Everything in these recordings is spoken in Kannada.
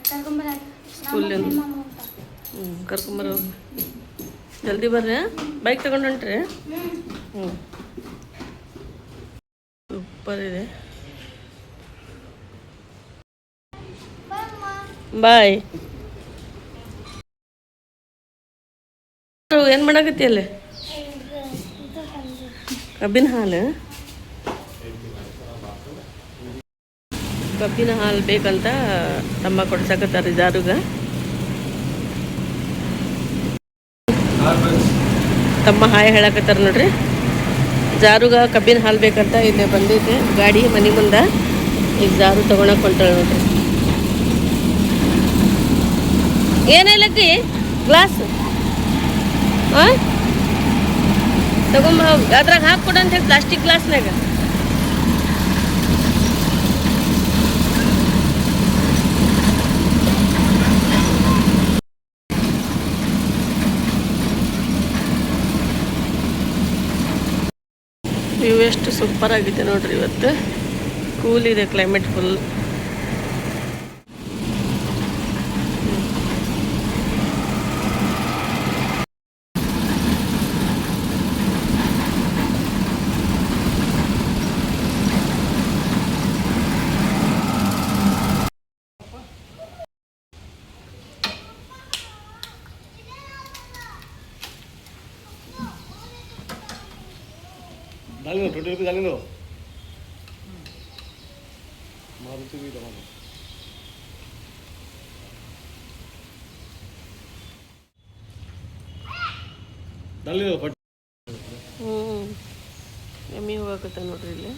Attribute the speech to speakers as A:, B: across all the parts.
A: ಸ್ಕೂಲಿಂದ ಕರ್ಕೊಂಬರೋ ಜಲ್ದಿ ಬರ್ರಿ ಬೈಕ್ ತಗೊಂಡು ಹೊಂಟ್ರಿ ಸೂಪರ್ ಇದೆ ಬಾಯ್ ಏನು ಮಾಡಾಕತ್ತಿ ಅಲ್ಲಿ ಕಬ್ಬಿನ ಹಾಲು ಕಬ್ಬಿನ ಹಾಲು ಬೇಕಂತ ತಮ್ಮ ಕೊಡ್ಸಕತ್ತಾರೆ ಜಾರುಗ ತಮ್ಮ ಹಾಯ್ ಹೇಳಕತ್ತಾರ ನೋಡ್ರಿ ಜಾರುಗ ಕಬ್ಬಿನ ಹಾಲು ಬೇಕಂತ ಇಲ್ಲೇ ಬಂದೈತೆ ಗಾಡಿ ಮನೆ ಮುಂದೆ ಈಗ ಜಾರು ತೊಗೊಳಕ್ಕೆ ಹೊಂಟಾಳೆ ನೋಡ್ರಿ ಏನಿಲ್ಲಕ್ಕಿ ಗ್ಲಾಸ್ ಹಾಂ ತಗೊಂಬ ಅದ್ರಾಗ ಹಾಕ್ಕೊಡು ಅಂತ ಹೇಳಿ ಪ್ಲಾಸ್ಟಿಕ್ ಗ್ಲಾಸ್ನಾಗ ವ್ಯೂ ಎಷ್ಟು ಸೂಪರ್ ಆಗಿದೆ ನೋಡ್ರಿ ಇವತ್ತು ಕೂಲ್ ಇದೆ ಕ್ಲೈಮೇಟ್ ಫುಲ್
B: डालेंगे 20 रुपये डालेंगे मारुति भी दवा डालेंगे
A: ಎಮ್ಮಿ ಹೋಗಕತ್ತ ನೋಡ್ರಿ ಇಲ್ಲಿ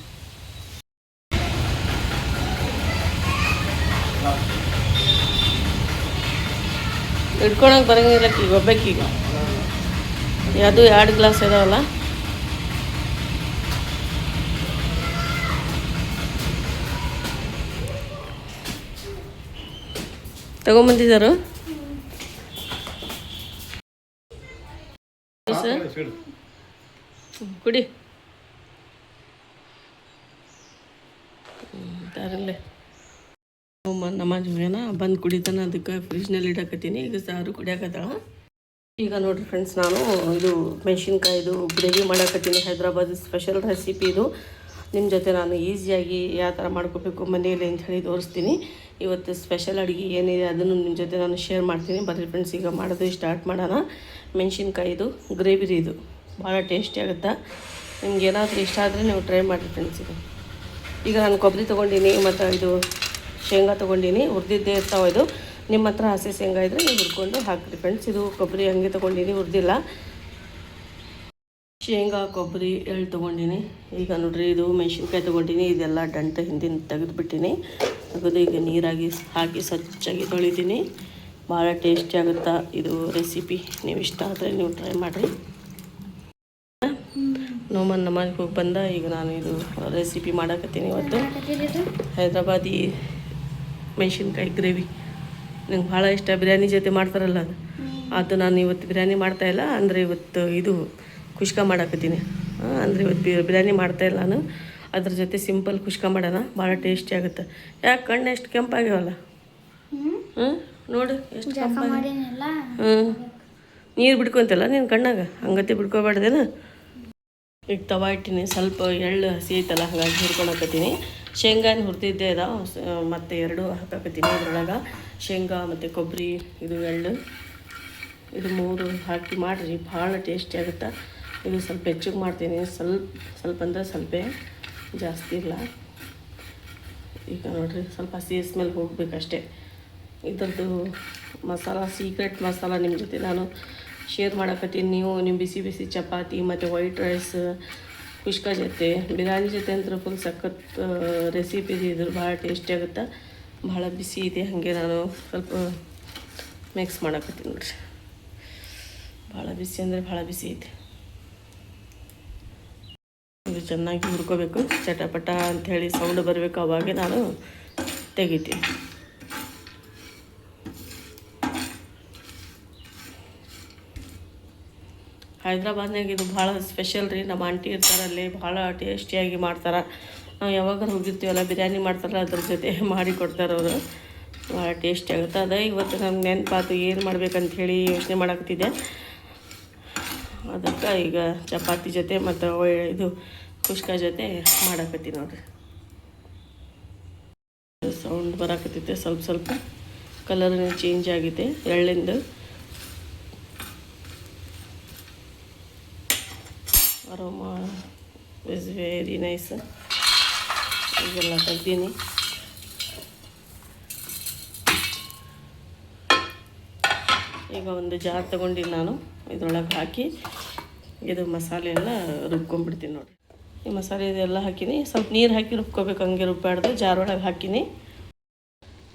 A: ಇಟ್ಕೊಳಕ್ಕೆ ಬರಂಗಿಲ್ಲ ಈಗ ಒಬ್ಬಕ್ಕೀಗ ಅದು 2 ಗ್ಲಾಸ್ ಇದಾವಲ್ಲ ತಗೊಂಬಂದಿದ್ದಾರು ಕುಡಿ ತಾರಲ್ಲೇ ನಮಾಜ್ ಹೋಗ್ಯಾನ ಬಂದು ಕುಡಿತಾನ ಅದಕ್ಕೆ ಫ್ರಿಜ್ನಲ್ಲಿ ಇಡಾಕತ್ತೀನಿ ಈಗ ಸಾರು ಕುಡಿಯಾಕತ್ತಾಳ ಈಗ ನೋಡಿರಿ ಫ್ರೆಂಡ್ಸ್ ನಾನು ಇದು ಮೆಣಸಿನ್ಕಾಯಿದು ಗ್ರೇವಿ ಮಾಡಾಕತ್ತೀನಿ ಹೈದ್ರಾಬಾದ್ ಸ್ಪೆಷಲ್ ರೆಸಿಪಿ ಇದು ನಿಮ್ಮ ಜೊತೆ ನಾನು ಈಸಿಯಾಗಿ ಯಾವ ಥರ ಮಾಡ್ಕೋಬೇಕು ಮನೆಯಲ್ಲಿ ಅಂತ ಹೇಳಿ ತೋರಿಸ್ತೀನಿ ಇವತ್ತು ಸ್ಪೆಷಲ್ ಅಡುಗೆ ಏನಿದೆ ಅದನ್ನು ನಿಮ್ಮ ಜೊತೆ ನಾನು ಶೇರ್ ಮಾಡ್ತೀನಿ ಬರ್ರಿ ಫ್ರೆಂಡ್ಸ್ ಈಗ ಮಾಡೋದು ಸ್ಟಾರ್ಟ್ ಮಾಡೋಣ ಮೆಣಸಿನ್ಕಾಯಿದು ಗ್ರೇವಿ ಇದು ಭಾಳ ಟೇಸ್ಟಿ ಆಗುತ್ತೆ ನಿಮ್ಗೆ ಏನಾದರೂ ಇಷ್ಟ ಆದರೆ ನೀವು ಟ್ರೈ ಮಾಡಿರಿ ಫ್ರೆಂಡ್ಸ್ ಇದು ಈಗ ನಾನು ಕೊಬ್ಬರಿ ತೊಗೊಂಡಿನಿ ಮತ್ತು ಇದು ಶೇಂಗಾ ತೊಗೊಂಡಿನಿ ಹುರಿದಿದ್ದೇ ಇರ್ತಾವೆ ಇದು ನಿಮ್ಮ ಹತ್ರ ಹಸಿ ಶೇಂಗಾ ಇದ್ದರೆ ನೀವು ಹುರ್ಕೊಂಡು ಹಾಕಿರಿ ಫ್ರೆಂಡ್ಸ್ ಇದು ಕೊಬ್ಬರಿ ಹಂಗೆ ತೊಗೊಂಡಿನಿ ಹುರಿದಿಲ್ಲ ಶೇಂಗಾ ಕೊಬ್ಬರಿ ಎಳ್ಳು ತೊಗೊಂಡಿನಿ ಈಗ ನೋಡ್ರಿ ಇದು ಮೆಣಸಿನ್ಕಾಯಿ ತೊಗೊಂಡಿನಿ ಇದೆಲ್ಲ ದಂಟ ಹಿಂದಿನ ತೆಗೆದುಬಿಟ್ಟಿನಿ ತೆಗೆದು ಈಗ ನೀರಾಗಿ ಹಾಕಿ ಸ್ವಚ್ಛಾಗಿ ತೊಳಿತೀನಿ ಭಾಳ ಟೇಸ್ಟಿ ಆಗುತ್ತಾ ಇದು ರೆಸಿಪಿ ನೀವು ಇಷ್ಟ ಆದರೆ ನೀವು ಟ್ರೈ ಮಾಡಿರಿ ನೋಮನ್ ನಮಾಜ್ಗೆ ಹೋಗಿ ಬಂದ ಈಗ ನಾನು ಇದು ರೆಸಿಪಿ ಮಾಡಾಕತ್ತೀನಿ ಇವತ್ತು ಹೈದ್ರಾಬಾದಿ ಮೆಣಸಿನ್ಕಾಯಿ ಗ್ರೇವಿ ನಂಗೆ ಭಾಳ ಇಷ್ಟ ಬಿರಿಯಾನಿ ಜೊತೆ ಮಾಡ್ತಾರಲ್ಲ ಅದು ನಾನು ಇವತ್ತು ಬಿರಿಯಾನಿ ಮಾಡ್ತಾಯಿಲ್ಲ ಅಂದರೆ ಇವತ್ತು ಇದು ಕುಷ್ಕ ಮಾಡಾಕತ್ತೀನಿ ಅಂದರೆ ಇವತ್ತು ಬಿರಿಯಾನಿ ಮಾಡ್ತಾಯಿಲ್ಲ ನಾನು ಅದ್ರ ಜೊತೆ ಸಿಂಪಲ್ ಕುಷ್ಕ ಮಾಡೋಣ ಭಾಳ ಟೇಸ್ಟಿ ಆಗುತ್ತೆ ಯಾಕೆ ಕಣ್ಣು ಎಷ್ಟು ಕೆಂಪಾಗ್ಯಾವಲ್ಲ ನೋಡು ಎಷ್ಟು ಕೆಂಪಾಗಿ ನೀರು ಬಿಡ್ಕೊತಿಲ್ಲ ನೀನು ಕಣ್ಣಾಗ ಹಂಗತ್ತೆ ಬಿಡ್ಕೊಬಾರ್ದೇನ ಈಗ ತವಾ ಇಟ್ಟಿನಿ ಸ್ವಲ್ಪ ಎಳ್ಳು ಹಸಿ ಐತಲ್ಲ ಹಾಗಾಗಿ ಹುರ್ಕೊಳಕತ್ತೀನಿ ಶೇಂಗಾನ ಹುರಿದಿದ್ದೆ ಅದ ಮತ್ತು 2 ಹಾಕಾಕತ್ತೀನಿ ಇದ್ರೊಳಗೆ ಶೇಂಗಾ ಮತ್ತು ಕೊಬ್ಬರಿ ಇದು ಎಳ್ಳು ಇದು 3 ಹಾಕಿ ಮಾಡಿರಿ ಭಾಳ ಟೇಸ್ಟಿ ಆಗುತ್ತೆ ಇದು ಸ್ವಲ್ಪ ಹೆಚ್ಚಿಗೆ ಮಾಡ್ತೀನಿ ಸ್ವಲ್ಪ ಅಂದರೆ ಸ್ವಲ್ಪ ಜಾಸ್ತಿ ಇಲ್ಲ ಈಗ ನೋಡಿರಿ ಸ್ವಲ್ಪ ಹಸಿ ಸ್ಮೆಲ್ ಹೋಗಬೇಕಷ್ಟೇ ಇದ್ರದ್ದು ಮಸಾಲ ಸೀಕ್ರೆಟ್ ಮಸಾಲ ನಿಮ್ಮ ಜೊತೆ ನಾನು ಶೇರ್ ಮಾಡಕತ್ತೀನಿ ನೀವು ನಿಮ್ಮ ಬಿಸಿ ಬಿಸಿ ಚಪಾತಿ ಮತ್ತು ವೈಟ್ ರೈಸ್ ಕುಷ್ಕ ಜೊತೆ ಬಿರಿಯಾನಿ ಜೊತೆ ಅಂತ ಫುಲ್ ಸಖತ್ ರೆಸಿಪಿ ಇದು ಭಾಳ ಟೇಸ್ಟಿ ಆಗುತ್ತೆ ಭಾಳ ಬಿಸಿ ಇದೆ ಹಾಗೆ ನಾನು ಸ್ವಲ್ಪ ಮಿಕ್ಸ್ ಮಾಡಕತ್ತೀನಿ ನೋಡಿರಿ ಭಾಳ ಬಿಸಿ ಅಂದರೆ ಭಾಳ ಬಿಸಿ ಐತೆ ಇದು ಚೆನ್ನಾಗಿ ಹುರ್ಕೋಬೇಕು ಚಟಪಟ ಅಂಥೇಳಿ ಸೌಂಡ್ ಬರಬೇಕು ಅವಾಗೆ ನಾನು ತೆಗಿತೀನಿ ಹೈದ್ರಾಬಾದ್ನಾಗ ಇದು ಭಾಳ ಸ್ಪೆಷಲ್ ರೀ ನಮ್ಮ ಆಂಟಿ ಇರ್ತಾರಲ್ಲಿ ಭಾಳ ಟೇಸ್ಟಿಯಾಗಿ ಮಾಡ್ತಾರೆ ನಾವು ಯಾವಾಗಾರು ಹೋಗಿರ್ತೀವಲ್ಲ ಬಿರಿಯಾನಿ ಮಾಡ್ತಾರಲ್ಲ ಅದ್ರ ಜೊತೆ ಮಾಡಿ ಕೊಡ್ತಾರೆ ಅವರು ಭಾಳ ಟೇಸ್ಟಿ ಆಗುತ್ತೆ. ಅದೇ ಇವತ್ತು ನಮ್ಗೆ ನೆನಪಾತು ಏನು ಮಾಡ್ಬೇಕಂತ ಹೇಳಿ ಯೋಚನೆ ಮಾಡಕತ್ತಿದ್ದೆ. ಅದಕ್ಕೆ ಈಗ ಚಪಾತಿ ಜೊತೆ ಮತ್ತು ಇದು ಕುಷ್ಕ ಜೊತೆ ಮಾಡಕತ್ತೀನಿ ನೋಡಿರಿ. ಸೌಂಡ್ ಬರಾಕತ್ತೈತೆ, ಸ್ವಲ್ಪ ಸ್ವಲ್ಪ ಕಲರ್ ಚೇಂಜ್ ಆಗಿದೆ ಎಳ್ಳಿಂದು. Aroma is very nice. ಈಗೆಲ್ಲ ತೆಗ್ದೀನಿ. ಈಗ ಒಂದು ಜಾರ್ ತೊಗೊಂಡಿನಿ ನಾನು. ಇದ್ರೊಳಗೆ ಹಾಕಿ ಇದು ಮಸಾಲೆ ಎಲ್ಲ ರುಬ್ಕೊಂಡ್ಬಿಡ್ತೀನಿ ನೋಡಿ. ಈ ಮಸಾಲೆ ಇದೆಲ್ಲ ಹಾಕಿನಿ. ಸ್ವಲ್ಪ ನೀರು ಹಾಕಿ ರುಬ್ಕೋಬೇಕು, ಹಂಗೆ ರುಬ್ಬಾಡ್ದು. ಜಾರ್ ಒಳಗೆ ಹಾಕಿನಿ.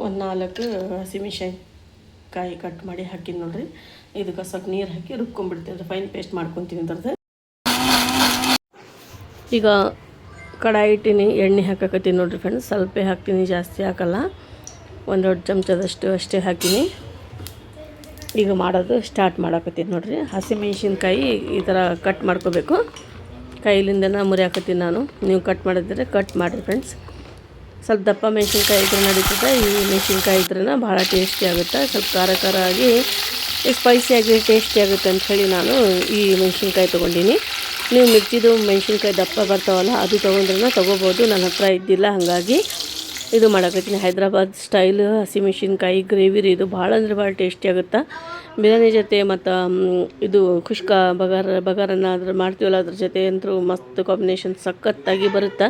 A: ಒಂದು 4 ಹಸಿಮೆಣ್ಸಿನ್ಕಾಯಿ ಕಟ್ ಮಾಡಿ ಹಾಕಿನಿ ನೋಡಿರಿ. ಇದಕ್ಕೆ ಸ್ವಲ್ಪ ನೀರು ಹಾಕಿ ರುಬ್ಕೊಂಡ್ಬಿಡ್ತೀನಿ, ಫೈನ್ ಪೇಸ್ಟ್ ಮಾಡ್ಕೊತೀನಿ ಅದ್ರದ್ದು. ಈಗ ಕಡಾಯಿ ಇಟ್ಟಿನಿ, ಎಣ್ಣೆ ಹಾಕಕತ್ತೀನಿ ನೋಡಿರಿ ಫ್ರೆಂಡ್ಸ್. ಸ್ವಲ್ಪ ಹಾಕ್ತೀನಿ, ಜಾಸ್ತಿ ಹಾಕಲ್ಲ. 1 ದೊಡ್ಡ ಚಮಚದಷ್ಟು ಅಷ್ಟೇ ಹಾಕಿನಿ. ಈಗ ಮಾಡೋದು ಸ್ಟಾರ್ಟ್ ಮಾಡಕತ್ತೀನಿ ನೋಡಿರಿ. ಹಸಿಮೆಣ್ಸಿನ್ಕಾಯಿ ಈ ಥರ ಕಟ್ ಮಾಡ್ಕೋಬೇಕು. ಕೈಲಿಂದನೇ ಮುರಿಯಾಕತ್ತೀನಿ ನಾನು. ನೀವು ಕಟ್ ಮಾಡಿದ್ರೆ ಕಟ್ ಮಾಡಿರಿ ಫ್ರೆಂಡ್ಸ್. ಸ್ವಲ್ಪ ದಪ್ಪ ಮೆಣಸಿನ್ಕಾಯಿ ಇದ್ರೆ ನಡೀತದೆ. ಈ ಮೆಣಸಿನ್ಕಾಯಿ ಇದ್ರೇ ಭಾಳ ಟೇಸ್ಟಿ ಆಗುತ್ತೆ. ಸ್ವಲ್ಪ ಖಾರ ಖಾರ ಆಗಿ ಸ್ಪೈಸಿಯಾಗಿ ಟೇಸ್ಟಿ ಆಗುತ್ತೆ ಅಂಥೇಳಿ ನಾನು ಈ ಮೆಣಸಿನ್ಕಾಯಿ ತೊಗೊಂಡಿನಿ. ನೀವು ಮಿರ್ಚಿದು ಮೆಣಸಿನ್ಕಾಯಿ ದಪ್ಪ ಬರ್ತಾವಲ್ಲ, ಅದು ತೊಗೊಂಡ್ರೆ ತೊಗೋಬೋದು. ನನ್ನ ಹತ್ರ ಇದ್ದಿಲ್ಲ, ಹಾಗಾಗಿ ಇದು ಮಾಡಕತ್ತೀನಿ. ಹೈದ್ರಾಬಾದ್ ಸ್ಟೈಲ್ ಹಸಿಮೆಣ್ಸಿನ್ಕಾಯಿ ಗ್ರೇವಿ ರೀ. ಇದು ಭಾಳ ಅಂದರೆ ಭಾಳ ಟೇಸ್ಟಿ ಆಗುತ್ತೆ. ಬಿರಿಯಾನಿ ಜೊತೆ ಮತ್ತು ಇದು ಕುಷ್ಕ ಬಗಾರನ್ನ ಅದ್ರ ಮಾಡ್ತೀವಲ್ಲ, ಅದ್ರ ಜೊತೆ ಅಂತೂ ಮಸ್ತ್ ಕಾಂಬಿನೇಷನ್ ಸಖತ್ತಾಗಿ ಬರುತ್ತೆ.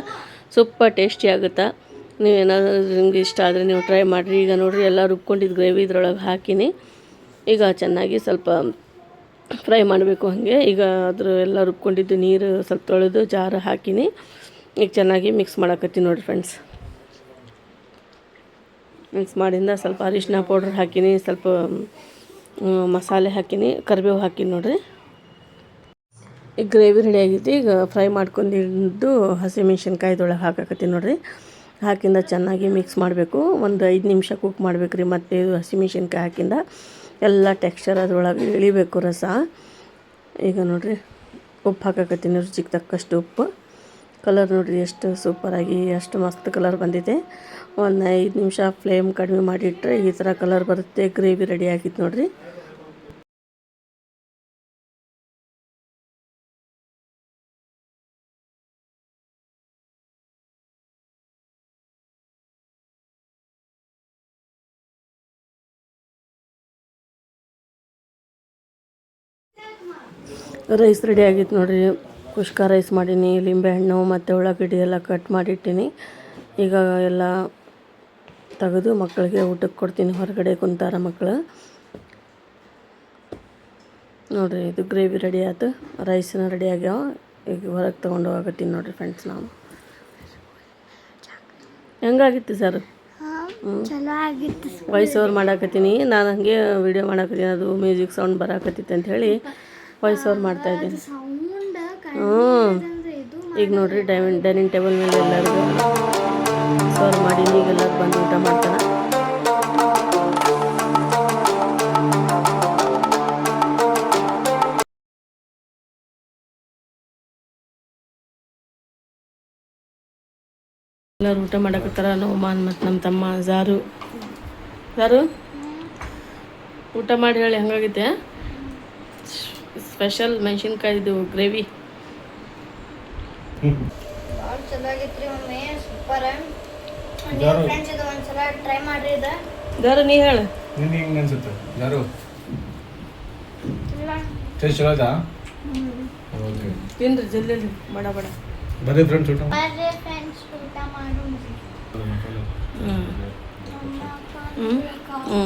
A: ಸೂಪರ್ ಟೇಸ್ಟಿ ಆಗುತ್ತೆ. ನೀವೇನಾದರೂ ನಿಮ್ಗೆ ಇಷ್ಟ ಆದರೆ ನೀವು ಟ್ರೈ ಮಾಡಿರಿ. ಈಗ ನೋಡಿರಿ, ಎಲ್ಲ ರುಬ್ಕೊಂಡಿದ್ದು ಗ್ರೇವಿ ಇದ್ರೊಳಗೆ ಹಾಕಿನಿ. ಈಗ ಚೆನ್ನಾಗಿ ಸ್ವಲ್ಪ ಫ್ರೈ ಮಾಡಬೇಕು ಹಾಗೆ. ಈಗ ಅದ್ರ ಎಲ್ಲ ರುಬ್ಕೊಂಡಿದ್ದು ನೀರು ಸ್ವಲ್ಪ ತೊಳೆದು ಜಾರು ಹಾಕಿನಿ. ಈಗ ಚೆನ್ನಾಗಿ ಮಿಕ್ಸ್ ಮಾಡಕತ್ತೀನಿ ನೋಡಿರಿ ಫ್ರೆಂಡ್ಸ್. ಮಿಕ್ಸ್ ಮಾಡಿಂದ ಸ್ವಲ್ಪ ಅರಿಶಿನ ಪೌಡ್ರ್ ಹಾಕಿನಿ, ಸ್ವಲ್ಪ ಮಸಾಲೆ ಹಾಕಿನಿ, ಕರಿಬೇವು ಹಾಕಿನಿ ನೋಡಿರಿ. ಈಗ ಗ್ರೇವಿ ರೆಡಿ ಆಗೈತಿ. ಈಗ ಫ್ರೈ ಮಾಡ್ಕೊಂಡಿದ್ದು ಹಸಿಮೆಣ್ಸಿನ್ಕಾಯಿದೊಳಗೆ ಹಾಕಕತ್ತೀನಿ ನೋಡಿರಿ. ಹಾಕಿಂದ ಚೆನ್ನಾಗಿ ಮಿಕ್ಸ್ ಮಾಡಬೇಕು. ಒಂದು 5 ನಿಮಿಷ ಕುಕ್ ಮಾಡ್ಬೇಕು ರೀ. ಮತ್ತು ಇದು ಹಸಿಮೆಣ್ಸಿನ್ಕಾಯಿ ಹಾಕಿಂದ ಎಲ್ಲ ಟೆಕ್ಸ್ಚರ್ ಅದ್ರೊಳಗೆ ಇಳಿಬೇಕು, ರಸ. ಈಗ ನೋಡಿರಿ, ಉಪ್ಪು ಹಾಕಕತ್ತೀನಿ, ರುಚಿಗೆ ತಕ್ಕಷ್ಟು ಉಪ್ಪು. ಕಲರ್ ನೋಡಿರಿ ಎಷ್ಟು ಸೂಪರಾಗಿ, ಎಷ್ಟು ಮಸ್ತ್ ಕಲರ್ ಬಂದಿದೆ. ಒಂದು 5 ನಿಮಿಷ ಫ್ಲೇಮ್ ಕಡಿಮೆ ಮಾಡಿಟ್ರೆ ಈ ಥರ ಕಲರ್ ಬರುತ್ತೆ. ಗ್ರೇವಿ ರೆಡಿ ಆಗಿತ್ತು ನೋಡಿರಿ. ರೈಸ್ ರೆಡಿ ಆಗಿತ್ತು ನೋಡಿರಿ. ಕುಷ್ಕ ರೈಸ್ ಮಾಡೀನಿ. ಲಿಂಬೆಹಣ್ಣು ಮತ್ತು ಉಳ್ಳಾಗಡ್ಡಿ ಎಲ್ಲ ಕಟ್ ಮಾಡಿಟ್ಟಿನಿ. ಈಗ ಎಲ್ಲ ತೆಗೆದು ಮಕ್ಕಳಿಗೆ ಊಟಕ್ಕೆ ಕೊಡ್ತೀನಿ. ಹೊರಗಡೆ ಕುಂತಾರ ಮಕ್ಕಳು ನೋಡಿರಿ. ಇದು ಗ್ರೇವಿ ರೆಡಿ ಆಯ್ತು, ರೈಸ್ನ ರೆಡಿ ಆಗ್ಯಾವ. ಈಗ ಹೊರಗೆ ತೊಗೊಂಡು ಹೋಗತ್ತೀನಿ ನೋಡಿರಿ ಫ್ರೆಂಡ್ಸ್. ನಾವು ಹೆಂಗಾಗಿತ್ತು ಸರ್? ವಾಯ್ಸ್ ಓವರ್ ಮಾಡಾಕತ್ತೀನಿ ನಾನು. ಹಾಗೆ ವಿಡಿಯೋ ಮಾಡಾಕತ್ತೀನಿ, ಅದು ಮ್ಯೂಸಿಕ್ ಸೌಂಡ್ ಬರಾಕತ್ತಿತ್ತು ಅಂಥೇಳಿ ವಾಯ್ಸ್ ಓವರ್ ಮಾಡ್ತಾಯಿದ್ದೀನಿ. ಈಗ ನೋಡಿರಿ, ಡೈನಿಂಗ್ ಟೇಬಲ್ ಮೇಲೆ ಎಲ್ಲರಿಗೂ ಸರ್ವ್ ಮಾಡೀನಿ. ಈಗ ಎಲ್ಲರೂ ಬಂದು ಊಟ ಮಾಡ್ತಾರೆ. ಎಲ್ಲರೂ ಊಟ ಮಾಡಕತ್ತಾರ. ನೋಮಾನ್ ಮತ್ತು ನಮ್ಮ ತಮ್ಮ ಜಾರು ಊಟ ಮಾಡಿ ಹೇಳಿ ಹೆಂಗಾಗೈತೆ ಸ್ಪೆಷಲ್ ಮೆಣಸಿನ್ಕಾಯಿದು ಗ್ರೇವಿ.
C: ಭಾಳ ಚಲೋ ಆಗೈತ್ರಿ ಮಮ್ಮಿ, ಸೂಪರ್. ಫ್ರೆಂಡ್ಸ್ ಇದು ಒಂದ್ಸಲ ಟ್ರೈ ಮಾಡ್ರಿ. ಇದು
A: ಜಾರು ನೀ ಹೇಳು,
B: ನಿನ್ಗೆ ಹೆಂಗೆ ಅನ್ಸುತ್ತೆ ಜಾರು? ಟೇಸ್ಟ್ ಚಲೋ ಆಯ್ತಾ? ಓಕೆ,
A: ತಿನ್ರಿ ಜಲ್ದಿ ಬಡ ಬಡ
B: ಬರ್ರಿ ಫ್ರೆಂಡ್ಸ್ ಊಟ
C: ಬರ್ರಿ ಫ್ರೆಂಡ್ಸ್ ಊಟ ಮಾಡೋಣ.
A: ಹ್ಞೂ